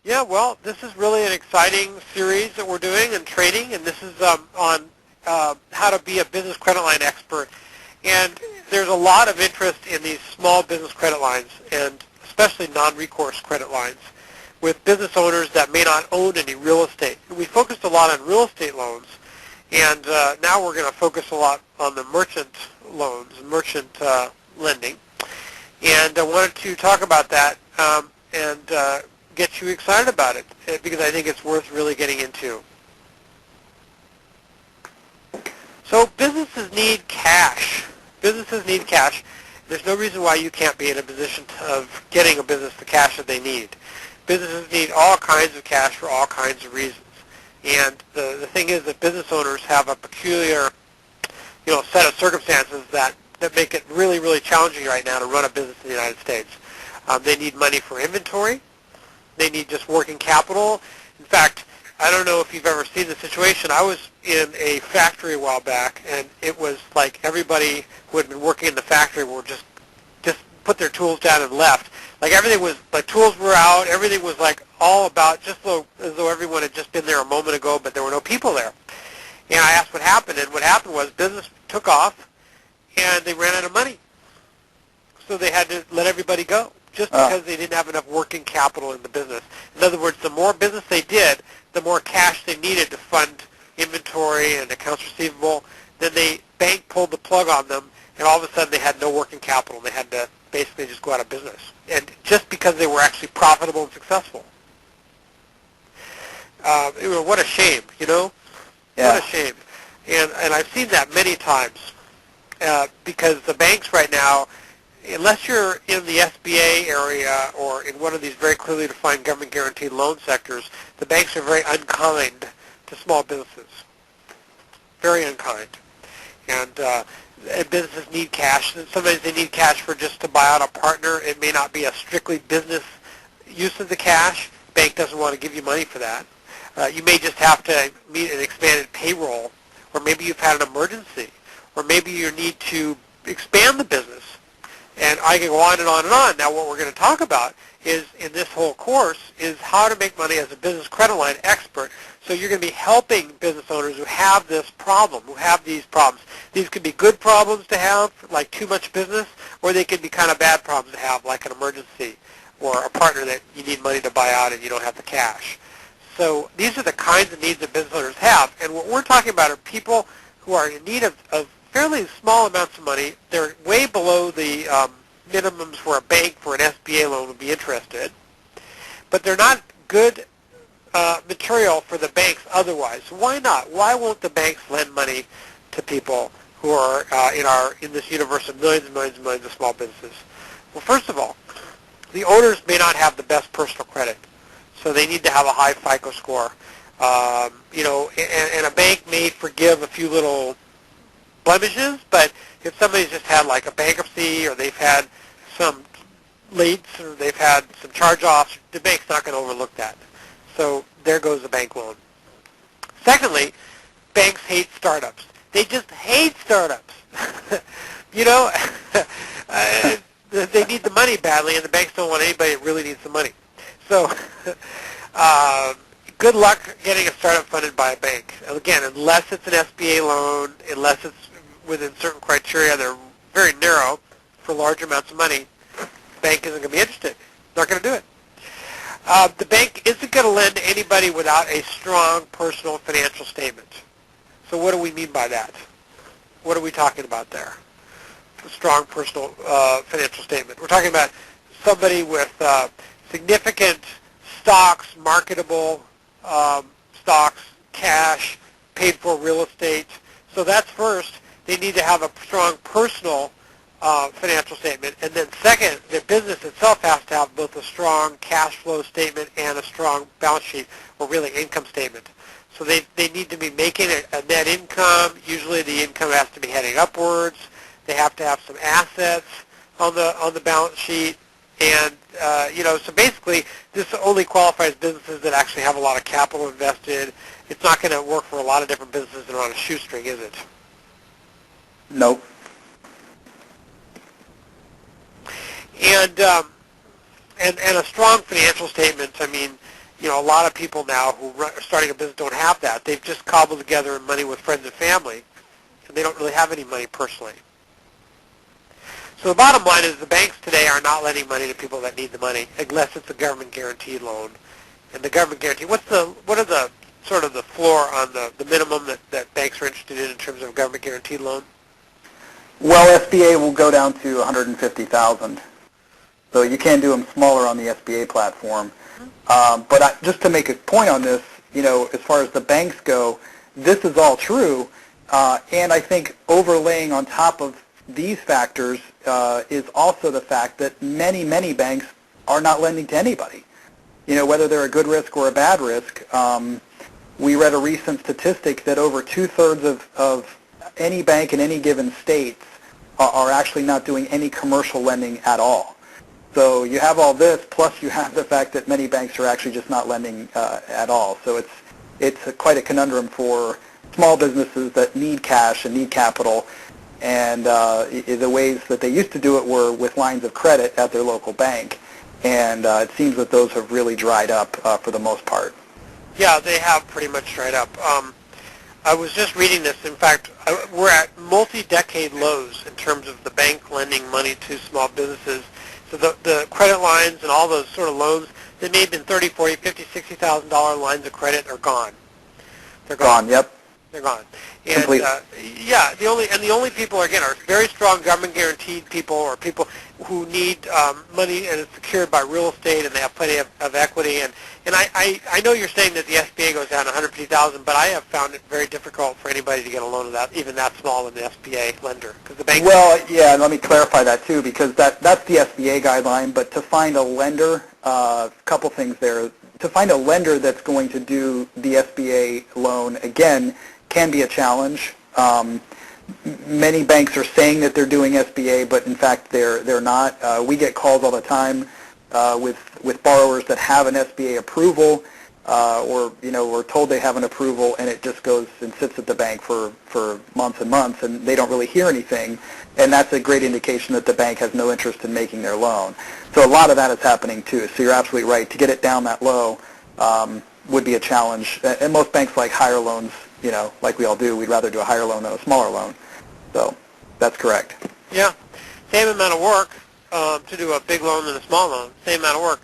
Yeah, well, this is really an exciting series that we're doing and training, and this is on how to be a business credit line expert. And there's a lot of interest in these small business credit lines, and especially non-recourse credit lines, with business owners that may not own any real estate. We focused a lot on real estate loans, and now we're going to focus a lot on the merchant loans, merchant lending. And I wanted to talk about that and get you excited about it because I think it's worth really getting into. So businesses need cash. Businesses need cash. There's no reason why you can't be in a position of getting a business the cash that they need. Businesses need all kinds of cash for all kinds of reasons. And the thing is that business owners have a peculiar, set of circumstances that make it really, really challenging right now to run a business in the United States. They need money for inventory. They need just working capital. In fact, I don't know if you've ever seen the situation. I was in a factory a while back, and it was like everybody who had been working in the factory were just put their tools down and left. Like everything was, like tools were out. Everything was like all about as though everyone had just been there a moment ago, but there were no people there. And I asked what happened, and what happened was business took off, and they ran out of money. So they had to let everybody go just because they didn't have enough working capital in the business. In other words, the more business they did, the more cash they needed to fund inventory and accounts receivable. Then the bank pulled the plug on them, and all of a sudden they had no working capital. They had to basically just go out of business. And just because they were actually profitable and successful. What a shame, Yeah. What a shame. And I've seen that many times because the banks right now, unless you're in the SBA area or in one of these very clearly defined government-guaranteed loan sectors, the banks are very unkind to small businesses. Very unkind. And businesses need cash. And sometimes they need cash for just to buy out a partner. It may not be a strictly business use of the cash. Bank doesn't want to give you money for that. You may just have to meet an expanded payroll, or maybe you've had an emergency, or maybe you need to expand the business. And I can go on and on and on. Now what we're going to talk about is, in this whole course, is how to make money as a business credit line expert. So you're going to be helping business owners who have this problem, who have these problems. These could be good problems to have, like too much business, or they could be kind of bad problems to have, like an emergency or a partner that you need money to buy out and you don't have the cash. So these are the kinds of needs that business owners have. And what we're talking about are people who are in need of fairly small amounts of money. They're way below the minimums for a bank for an SBA loan would be interested, but they're not good material for the banks otherwise. So why not? Why won't the banks lend money to people who are in this universe of millions and millions and millions of small businesses? Well, first of all, the owners may not have the best personal credit, so they need to have a high FICO score. And a bank may forgive a few little blemishes, but if somebody's just had like a bankruptcy, or they've had some leads, or they've had some charge-offs, the bank's not going to overlook that. So there goes the bank loan. Secondly, banks hate startups. They just hate startups. They need the money badly, and the banks don't want anybody that really needs the money. So good luck getting a startup funded by a bank. Again, unless it's an SBA loan, unless it's within certain criteria that are very narrow for large amounts of money, the bank isn't going to be interested. Not going to do it. The bank isn't going to lend to anybody without a strong personal financial statement. So what do we mean by that? What are we talking about there? A strong personal financial statement. We're talking about somebody with significant stocks, marketable stocks, cash, paid for real estate. So that's first. They need to have a strong personal financial statement. And then second, the business itself has to have both a strong cash flow statement and a strong balance sheet, or really income statement. So they need to be making a net income. Usually the income has to be heading upwards. They have to have some assets on the balance sheet. And, so basically this only qualifies businesses that actually have a lot of capital invested. It's not going to work for a lot of different businesses that are on a shoestring, is it? Nope. And a strong financial statement, I mean, a lot of people now who are starting a business don't have that. They've just cobbled together money with friends and family, and they don't really have any money personally. So the bottom line is the banks today are not lending money to people that need the money unless it's a government guaranteed loan. And the government guarantee, what are the sort of the floor on the minimum that banks are interested in terms of a government guaranteed loan? Well, SBA will go down to 150,000. So you can do them smaller on the SBA platform. But just to make a point on this, as far as the banks go, this is all true. And I think overlaying on top of these factors is also the fact that many, many banks are not lending to anybody. Whether they're a good risk or a bad risk. We read a recent statistic that over two-thirds of any bank in any given state are actually not doing any commercial lending at all. So you have all this, plus you have the fact that many banks are actually just not lending at all. So it's quite a conundrum for small businesses that need cash and need capital. And the ways that they used to do it were with lines of credit at their local bank. And it seems that those have really dried up for the most part. Yeah, they have pretty much dried up. I was just reading this. In fact, we're at multi-decade lows in terms of the bank lending money to small businesses. So the credit lines and all those sort of loans that may have been $30, $40, $50, $60,000 lines of credit are gone. They're gone. Yep. They're gone. And completely. The only people again are very strong government guaranteed people or people who need money and it's secured by real estate and they have plenty of equity. And I know you're saying that the SBA goes down 150,000, but I have found it very difficult for anybody to get a loan of that, even that small in the SBA lender, because the bank. Well, yeah, let me clarify that too, because that's the SBA guideline. But to find a lender, a couple things there. To find a lender that's going to do the SBA loan again can be a challenge. Many banks are saying that they're doing SBA, but in fact they're not. We get calls all the time with borrowers that have an SBA approval, or we're told they have an approval, and it just goes and sits at the bank for months and months, and they don't really hear anything, and that's a great indication that the bank has no interest in making their loan. So a lot of that is happening too. So you're absolutely right. To get it down that low would be a challenge, and most banks like higher loans. Like we all do, we'd rather do a higher loan than a smaller loan. So that's correct. Yeah, same amount of work to do a big loan than a small loan, same amount of work.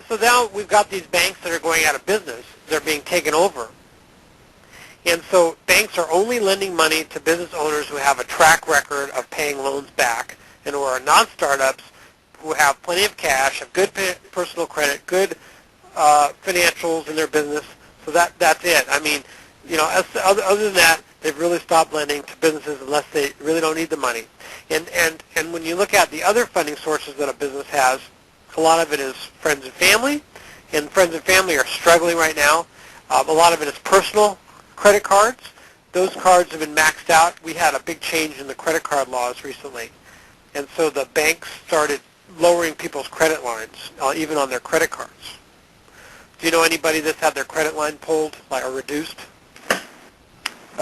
So now we've got these banks that are going out of business. They're being taken over. And so banks are only lending money to business owners who have a track record of paying loans back and who are non-startups who have plenty of cash, have good personal credit, good financials in their business. So that's it. I mean, other than that, they've really stopped lending to businesses unless they really don't need the money. And when you look at the other funding sources that a business has, a lot of it is friends and family, and friends and family are struggling right now. A lot of it is personal credit cards. Those cards have been maxed out. We had a big change in the credit card laws recently, and so the banks started lowering people's credit lines, even on their credit cards. Do you know anybody that's had their credit line pulled or reduced?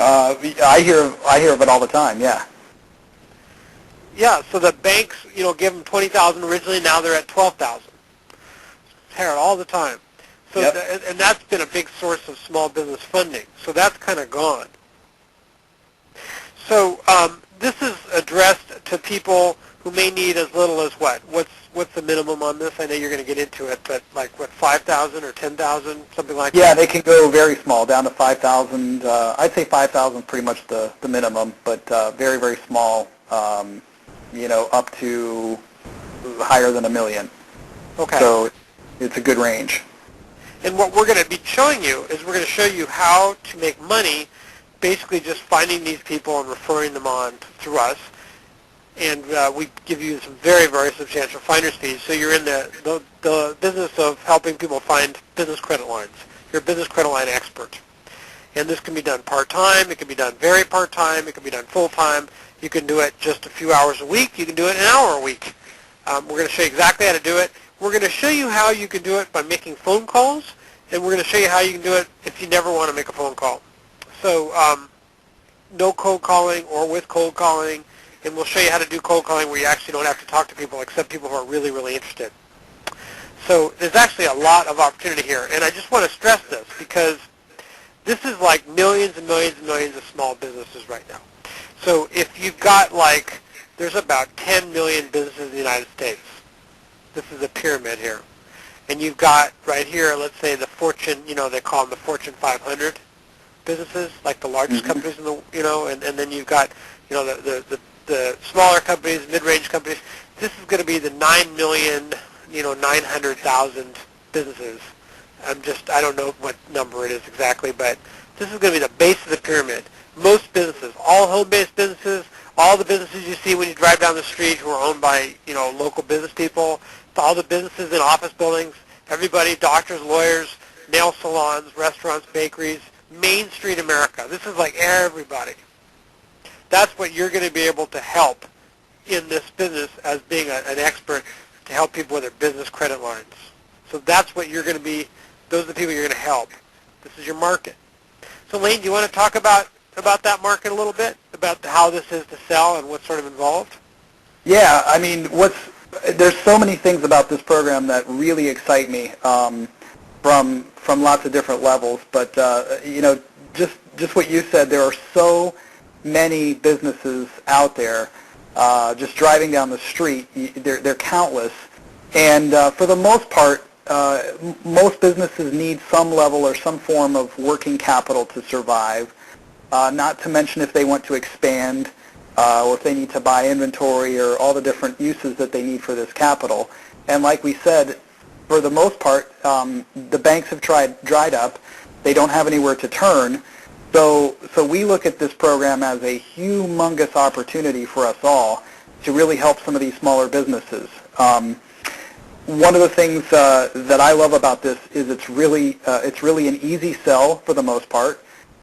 I hear of it all the time. Yeah. Yeah. So the banks, give them $20,000 originally. Now they're at $12,000. Hear it all the time. So yep. And that's been a big source of small business funding. So that's kind of gone. So this is addressed to people who may need as little as what? What's the minimum on this? I know you're going to get into it, but like what, 5,000 or 10,000, something like that? Yeah, they can go very small, down to 5,000. I'd say 5,000 is pretty much the minimum, but very, very small, up to higher than $1 million. Okay. So it's a good range. And what we're going to be showing you is we're going to show you how to make money, basically just finding these people and referring them on through us. And we give you some very, very substantial finder's fees. So you're in the business of helping people find business credit lines. You're a business credit line expert. And this can be done part-time. It can be done very part-time. It can be done full-time. You can do it just a few hours a week. You can do it an hour a week. We're going to show you exactly how to do it. We're going to show you how you can do it by making phone calls. And we're going to show you how you can do it if you never want to make a phone call. So no cold calling or with cold calling. And we'll show you how to do cold calling where you actually don't have to talk to people except people who are really, really interested. So there's actually a lot of opportunity here. And I just want to stress this because this is like millions and millions and millions of small businesses right now. So if you've got like, there's about 10 million businesses in the United States. This is a pyramid here. And you've got right here, let's say the Fortune, they call them the Fortune 500 businesses, like the largest companies in the, and then you've got, the smaller companies, mid-range companies. This is going to be the 9,900,000 businesses. I don't know what number it is exactly, but this is going to be the base of the pyramid. Most businesses, all home-based businesses, all the businesses you see when you drive down the street who are owned by, local business people, to all the businesses in office buildings, everybody, doctors, lawyers, nail salons, restaurants, bakeries, Main Street America. This is like everybody. That's what you're going to be able to help in this business as being an expert to help people with their business credit lines. So that's what you're going to be, those are the people you're going to help. This is your market. So Lane, do you want to talk about that market a little bit, about how this is to sell and what's sort of involved? Yeah, I mean, there's so many things about this program that really excite me from lots of different levels. But just what you said, there are so many businesses out there. Just driving down the street, they're countless, and for the most part, most businesses need some level or some form of working capital to survive. Not to mention if they want to expand. Or if they need to buy inventory or all the different uses that they need for this capital. And like we said, for the most part, the banks have dried up. They don't have anywhere to turn. So we look at this program as a humongous opportunity for us all to really help some of these smaller businesses. One of the things that I love about this is it's really an easy sell for the most part.